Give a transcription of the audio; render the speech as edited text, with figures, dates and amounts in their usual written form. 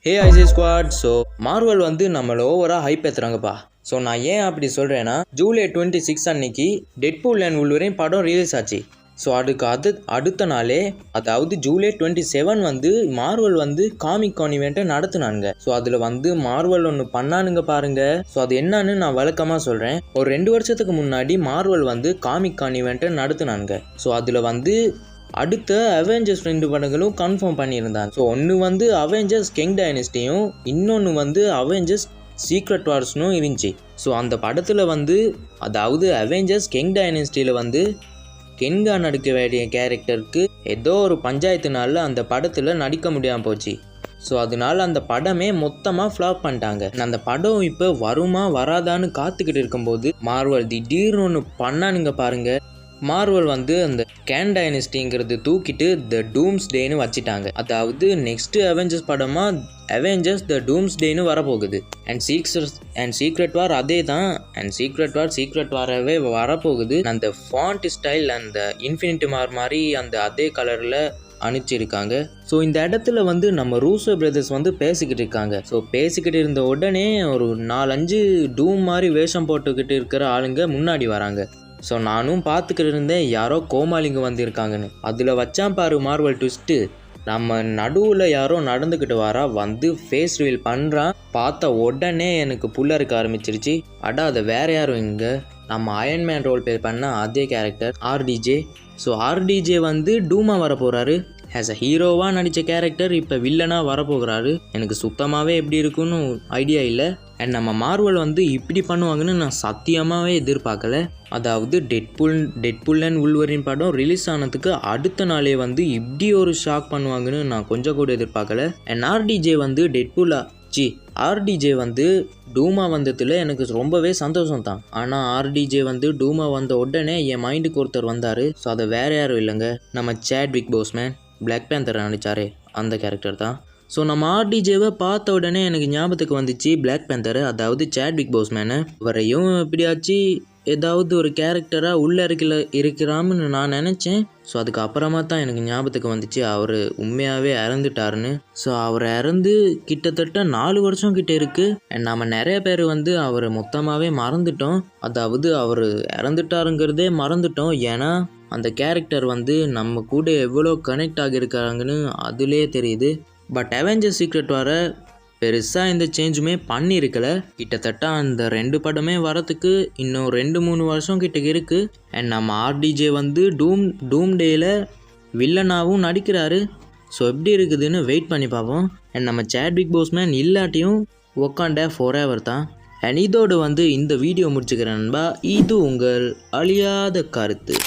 ஹே IC squad. So Marvel வந்து நம்மளை ஓவராக ஹைப் ஏற்றுறாங்கப்பா. ஸோ நான் ஏன் அப்படி சொல்கிறேன்னா, ஜூலை 26 அன்னைக்கு டெட்பூல் அண்ட் வுல்வரின் படம் ரிலீஸ் ஆச்சு. ஸோ அதுக்கு அடுத்த நாளே, அதாவது ஜூலை 27 வந்து மார்வல் வந்து காமிக் கான் ஈவெண்ட்டை நடத்துனாங்க. ஸோ அதில் வந்து மார்வல் ஒன்று பண்ணானுங்க பாருங்க. ஸோ அது என்னன்னு நான் விளக்கமாக சொல்கிறேன். ஒரு 2 வருஷத்துக்கு முன்னாடி மார்வல் வந்து காமிக் கான் ஈவெண்ட்டை நடத்துனாங்க. ஸோ அதில் வந்து அடுத்த அவெஞ்சர்ஸ் 2 படங்களும் கன்ஃபார்ம் பண்ணியிருந்தாங்க. ஸோ ஒன்று வந்து அவெஞ்சர்ஸ் கிங் டைனஸ்டியும், இன்னொன்று வந்து அவெஞ்சர்ஸ் சீக்ரெட் வார்ஸ்னும் இருந்துச்சு. ஸோ அந்த படத்தில் வந்து, அதாவது அவெஞ்சர்ஸ் கிங் டைனஸ்டியில் வந்து கென்கா நடிக்க வேண்டிய கேரக்டருக்கு ஏதோ ஒரு பஞ்சாயத்துனால அந்த படத்தில் நடிக்க முடியாமல் போச்சு. ஸோ அதனால அந்த படமே மொத்தமாக ஃப்ளாப் பண்ணிட்டாங்க. அந்த படம் இப்போ வருமா வராதான்னு காத்துக்கிட்டு இருக்கும்போது மார்வல் திடீர்னு ஒன்று பண்ணானுங்க பாருங்க. மார்வல் வந்து அந்த கேன் டைனஸ்டிங்கிறது தூக்கிட்டு த டூம்ஸ்டேன்னு வச்சுட்டாங்க. அதாவது நெக்ஸ்ட் அவெஞ்சர்ஸ் படமாக அவெஞ்சர்ஸ் த டூம்ஸ்டேன்னு வரப்போகுது. அண்ட் சீக்ரெட் வார் அதே தான். அண்ட் சீக்ரெட் வாராகவே வரப்போகுது. அந்த ஃபாண்ட் ஸ்டைல் அந்த இன்ஃபினிட்டி மாதிரி அந்த அதே கலரில் அனுப்பிச்சிருக்காங்க. ஸோ இந்த இடத்துல வந்து நம்ம ரூசோ பிரதர்ஸ் வந்து பேசிக்கிட்டு இருக்காங்க. ஸோ பேசிக்கிட்டு இருந்த உடனே ஒரு 4-5 டூம் மாதிரி வேஷம் போட்டுக்கிட்டு இருக்கிற ஆளுங்க முன்னாடி வராங்க. ஸோ நானும் பார்த்துக்கிட்டு இருந்தேன், யாரோ கோமாளிங்க வந்திருக்காங்கன்னு. அதில் வச்சான் பாரு மார்வல் ட்விஸ்ட்டு. நம்ம நடுவில் யாரோ நடந்துக்கிட்டு வரா, வந்து ஃபேஸ் ரிவீல் பண்ணுறான். பார்த்த உடனே எனக்கு புல்லறுக்க ஆரம்பிச்சிருச்சு. அதை வேறு யாரும் இங்கே நம்ம அயன்மேன் ரோல் ப்ளே பண்ண அதே கேரக்டர் ஆர்டிஜே. ஸோ ஆர்டிஜே வந்து டூமா வர போகிறாரு. ஆஸ் அ ஹீரோவாக நடித்த கேரக்டர் இப்போ வில்லனாக வரப்போகிறாரு. எனக்கு சுத்தமாகவே எப்படி இருக்குன்னு ஐடியா இல்லை. அண்ட் நம்ம மார்வல் வந்து இப்படி பண்ணுவாங்கன்னு நான் சத்தியமாகவே எதிர்பார்க்கல. அதாவது டெட்பூல் அண்ட் வுல்வரின் படம் ரிலீஸ் ஆனதுக்கு அடுத்த நாளே வந்து இப்படி ஒரு ஷாக் பண்ணுவாங்கன்னு நான் கொஞ்சம் கூட எதிர்பார்க்கல. அண்ட் ஆர்டிஜே வந்து டூமா வந்ததில் எனக்கு ரொம்பவே சந்தோஷம் தான். ஆனால் ஆர்டிஜே வந்து டூமா வந்த உடனே என் மைண்டுக்கு ஒருத்தர் வந்தார். ஸோ அதை வேறு யாரும் இல்லைங்க, நம்ம சாட்விக் போஸ்மேன், பிளாக் பேந்தர் நடித்தாரே அந்த கேரக்டர் தான். ஸோ நம்ம ஆர்டிஜேவை பார்த்த உடனே எனக்கு ஞாபகத்துக்கு வந்துச்சு பிளாக் பேந்தர், அதாவது சாட்விக் போஸ்மேனு. அவரையும் எப்படியாச்சு ஏதாவது ஒரு கேரக்டராக உள்ளே இருக்கிறான்னு நான் நினச்சேன். ஸோ அதுக்கப்புறமா தான் எனக்கு ஞாபகத்துக்கு வந்துச்சு அவர் உண்மையாகவே இறந்துட்டாருன்னு. ஸோ அவர் இறந்து கிட்டத்தட்ட 4 வருஷம் கிட்டே இருக்குது. அண்ட் நம்ம நிறைய பேர் வந்து அவரை மொத்தமாகவே மறந்துட்டோம். அதாவது அவர் இறந்துட்டாருங்கிறதே மறந்துட்டோம். ஏன்னா அந்த கேரக்டர் வந்து நம்ம கூட எவ்வளோ கனெக்ட் ஆகியிருக்காங்கன்னு அதுலேயே தெரியுது. பட் அவெஞ்சர்ஸ் சீக்ரெட் வார பெருசாக எந்த சேஞ்சுமே பண்ணியிருக்கல. கிட்டத்தட்ட அந்த 2 படமே வரத்துக்கு இன்னும் 2-3 வருஷம் கிட்ட இருக்குது. அண்ட் நம்ம ஆர்டிஜே வந்து டூம் டேயில் வில்லனாகவும் நடிக்கிறாரு. ஸோ எப்படி இருக்குதுன்னு வெயிட் பண்ணி பார்ப்போம். அண்ட் நம்ம சாட்விக் போஸ்மேன் இல்லாட்டியும் ஒக்காண்டா ஃபாரெவர் தான். அண்ட் இதோடு வந்து இந்த வீடியோ முடிச்சுக்கிறேன் நண்பா. இது உங்கள் அழியாத கருத்து.